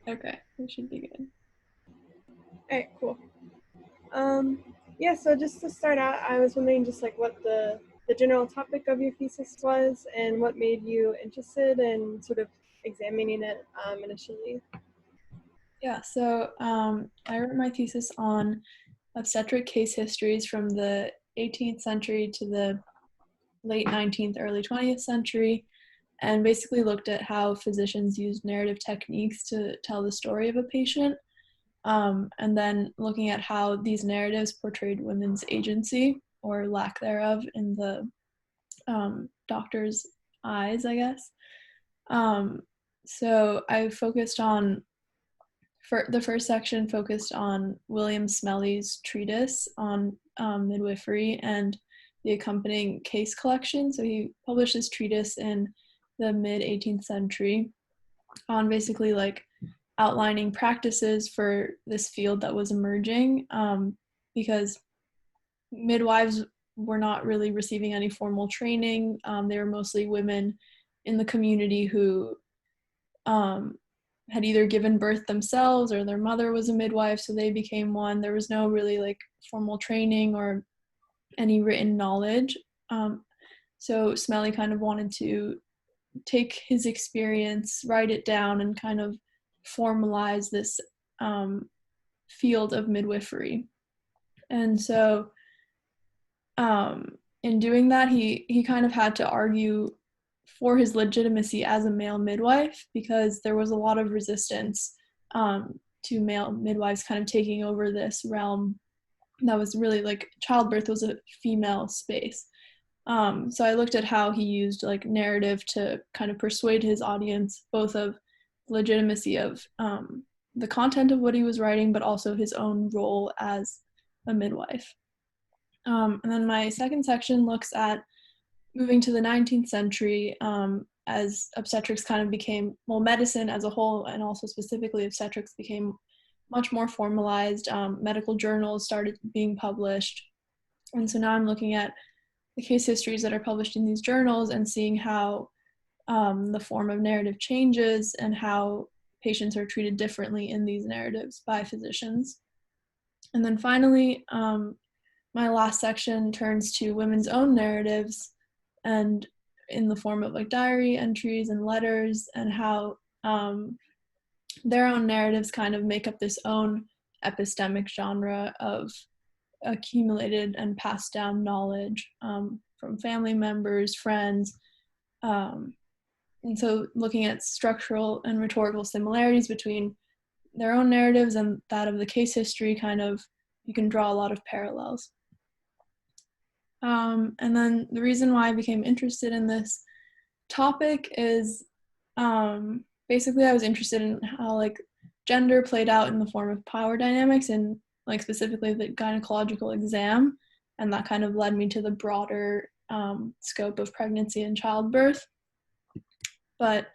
Okay, we should be good. All right, cool. Yeah, so just to start out, I was wondering just like what the general topic of your thesis was and what made you interested in sort of examining it initially. Yeah, so I wrote my thesis on obstetric case histories from the 18th century to the late 19th, early 20th century, and basically looked at how physicians used narrative techniques to tell the story of a patient, and then looking at how these narratives portrayed women's agency or lack thereof in the doctor's eyes, I guess. So I focused on the first section focused on William Smelly's treatise on midwifery and the accompanying case collection. So he published this treatise in the mid 18th century on basically like outlining practices for this field that was emerging, because midwives were not really receiving any formal training. They were mostly women in the community who had either given birth themselves or their mother was a midwife, so they became one. There was no really like formal training or any written knowledge. So Smelly kind of wanted to take his experience, write it down, and kind of formalize this field of midwifery. And so in doing that, he kind of had to argue for his legitimacy as a male midwife, because there was a lot of resistance to male midwives kind of taking over this realm that was really like childbirth was a female space. So I looked at how he used like narrative to kind of persuade his audience both of legitimacy of the content of what he was writing, but also his own role as a midwife. And then my second section looks at moving to the 19th century, as obstetrics kind of became, well, medicine as a whole and also specifically obstetrics became much more formalized. Medical journals started being published. And so now I'm looking at the case histories that are published in these journals and seeing how the form of narrative changes and how patients are treated differently in these narratives by physicians. And then finally, my last section turns to women's own narratives, and in the form of like diary entries and letters, and how their own narratives kind of make up this own epistemic genre of accumulated and passed down knowledge from family members, friends. And so looking at structural and rhetorical similarities between their own narratives and that of the case history, kind of, you can draw a lot of parallels. And then the reason why I became interested in this topic is basically I was interested in how like gender played out in the form of power dynamics and like specifically the gynecological exam, and that kind of led me to the broader scope of pregnancy and childbirth. But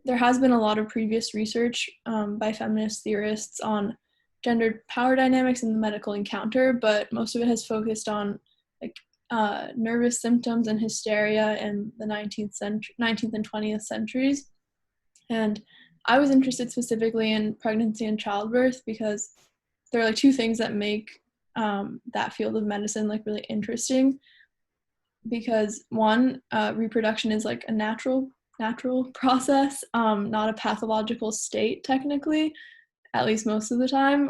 there has been a lot of previous research by feminist theorists on gendered power dynamics in the medical encounter, but most of it has focused on like nervous symptoms and hysteria in the 19th and 20th centuries. And I was interested specifically in pregnancy and childbirth because there are like two things that make that field of medicine like really interesting. Because one, reproduction is like a natural process, not a pathological state technically, at least most of the time.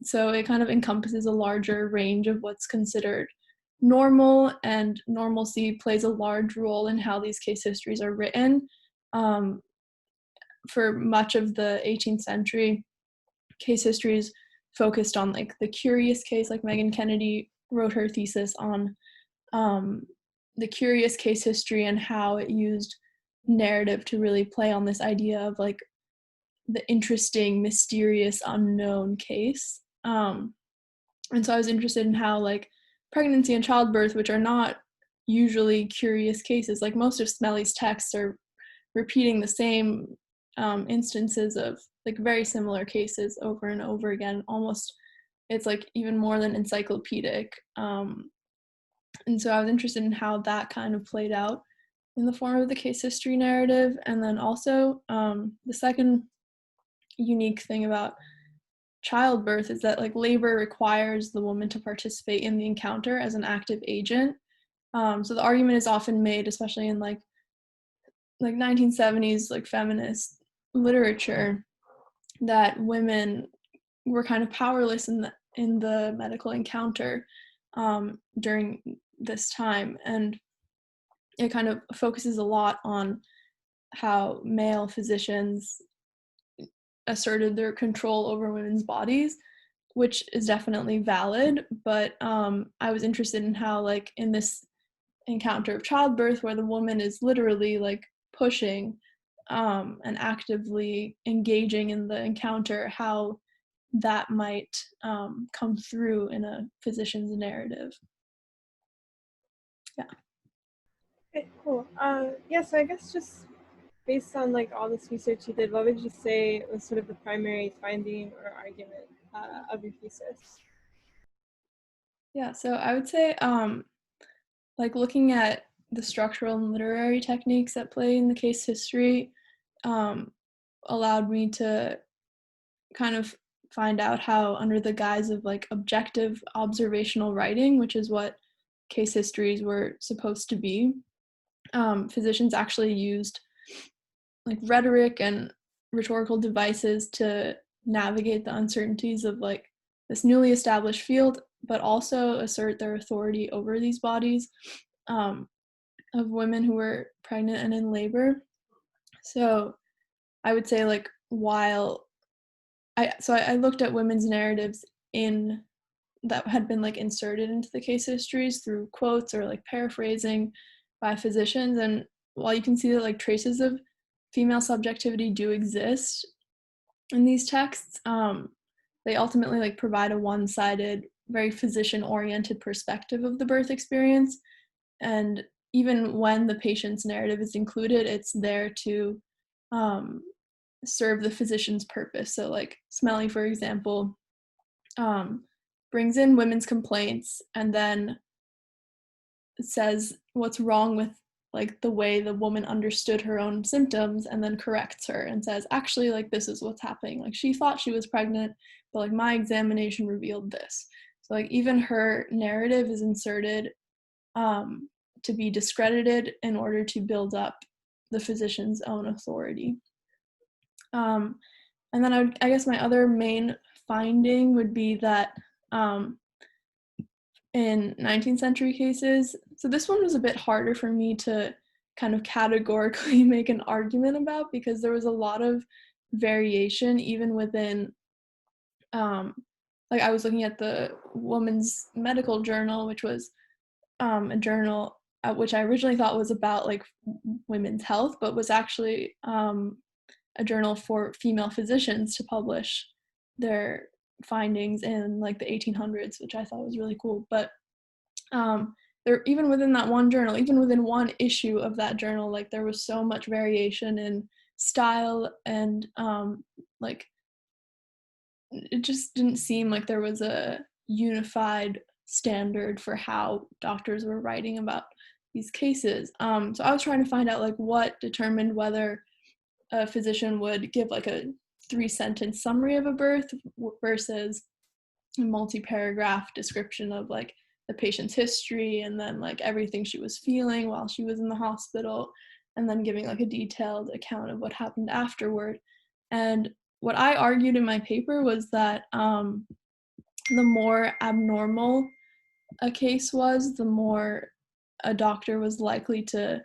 So it kind of encompasses a larger range of what's considered normal, and normalcy plays a large role in how these case histories are written. For much of the 18th century, case histories focused on like the curious case, like Megan Kennedy wrote her thesis on the curious case history and how it used narrative to really play on this idea of like the interesting, mysterious, unknown case. And so I was interested in how like pregnancy and childbirth, which are not usually curious cases, like most of Smelly's texts are repeating the same instances of like very similar cases over and over again. Almost, it's like even more than encyclopedic. And so I was interested in how that kind of played out in the form of the case history narrative. And then also the second unique thing about childbirth is that like labor requires the woman to participate in the encounter as an active agent. So the argument is often made, especially in like 1970s like feminist literature, that women were kind of powerless in the medical encounter during this time, and it kind of focuses a lot on how male physicians asserted their control over women's bodies, which is definitely valid. But I was interested in how, like, in this encounter of childbirth, where the woman is literally like pushing and actively engaging in the encounter, how that might come through in a physician's narrative. Yeah. Okay, cool. Yeah, so I guess just based on like all this research you did, what would you say was sort of the primary finding or argument of your thesis? Yeah, so I would say like looking at the structural and literary techniques at play in the case history um, allowed me to kind of find out how, under the guise of like objective observational writing, which is what case histories were supposed to be, physicians actually used like rhetoric and rhetorical devices to navigate the uncertainties of like this newly established field, but also assert their authority over these bodies of women who were pregnant and in labor. So I would say like while I looked at women's narratives in that had been like inserted into the case histories through quotes or like paraphrasing by physicians, and while you can see that like traces of female subjectivity do exist in these texts, they ultimately like provide a one-sided, very physician-oriented perspective of the birth experience. And even when the patient's narrative is included, it's there to serve the physician's purpose. So like Smelly, for example, brings in women's complaints and then says what's wrong with like the way the woman understood her own symptoms, and then corrects her and says, actually, like, this is what's happening. Like, she thought she was pregnant, but like my examination revealed this. So like even her narrative is inserted to be discredited in order to build up the physician's own authority. And then I guess my other main finding would be that in 19th century cases, so this one was a bit harder for me to kind of categorically make an argument about, because there was a lot of variation even within like I was looking at the Woman's Medical Journal, which was a journal which I originally thought was about like women's health, but was actually a journal for female physicians to publish their findings in like the 1800s, which I thought was really cool. But there, even within that one journal, even within one issue of that journal, like there was so much variation in style, and like it just didn't seem like there was a unified standard for how doctors were writing about these cases. So I was trying to find out like what determined whether a physician would give like a 3-sentence summary of a birth versus a multi-paragraph description of like the patient's history and then like everything she was feeling while she was in the hospital, and then giving like a detailed account of what happened afterward. And what I argued in my paper was that the more abnormal a case was, the more a doctor was likely to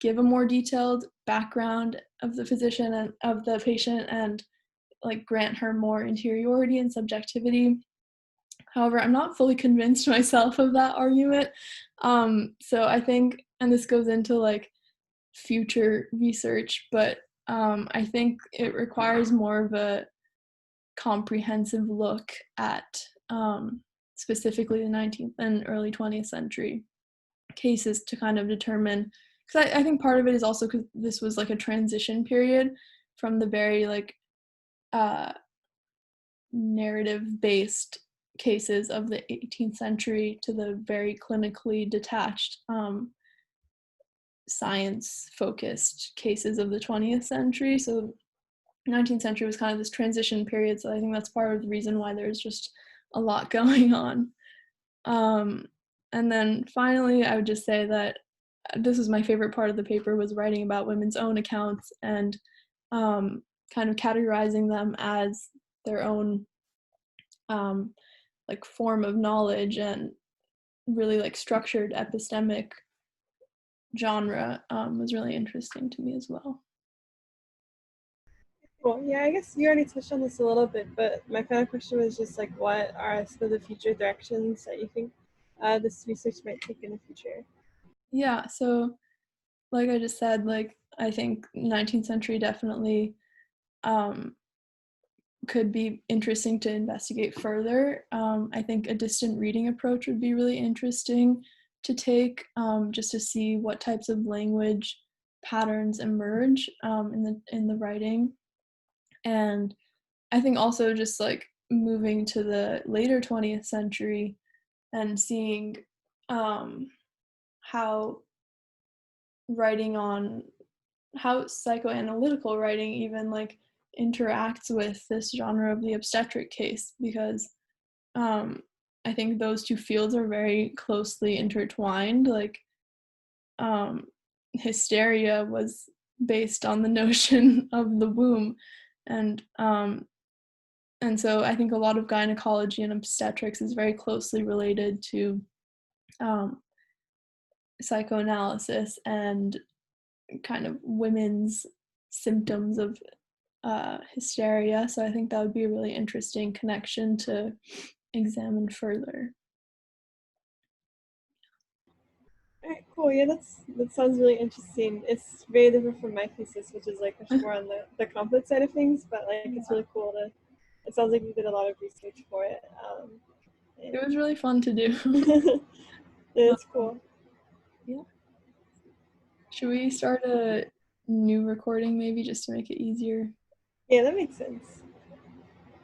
give a more detailed background of the physician and of the patient, and like grant her more interiority and subjectivity. However, I'm not fully convinced myself of that argument. So I think, and this goes into like future research, but I think it requires more of a comprehensive look at specifically the 19th and early 20th century cases to kind of determine, because I think part of it is also because this was like a transition period from the very like narrative-based cases of the 18th century to the very clinically detached science-focused cases of the 20th century. So 19th century was kind of this transition period, so I think that's part of the reason why there's just a lot going on. And then finally, I would just say that this was my favorite part of the paper, was writing about women's own accounts and kind of categorizing them as their own like form of knowledge and really like structured epistemic genre was really interesting to me as well. Cool. Yeah, I guess you already touched on this a little bit, but my final question was just like, what are some of the future directions that you think this research might take in the future? Yeah, so like I just said, like I think 19th century definitely could be interesting to investigate further. I think a distant reading approach would be really interesting to take, just to see what types of language patterns emerge in the writing. And I think also just like moving to the later 20th century and seeing how writing on how psychoanalytical writing even like interacts with this genre of the obstetric case, because I think those two fields are very closely intertwined. Like hysteria was based on the notion of the womb, and so I think a lot of gynecology and obstetrics is very closely related to psychoanalysis and kind of women's symptoms of hysteria. So I think that would be a really interesting connection to examine further. All right, cool. Yeah, that sounds really interesting. It's very different from my thesis, which is like much more on the conflict side of things, but like it's really cool to. It sounds like you did a lot of research for it. It was really fun to do. Yeah, it's cool. Yeah. Should we start a new recording maybe just to make it easier? Yeah, that makes sense.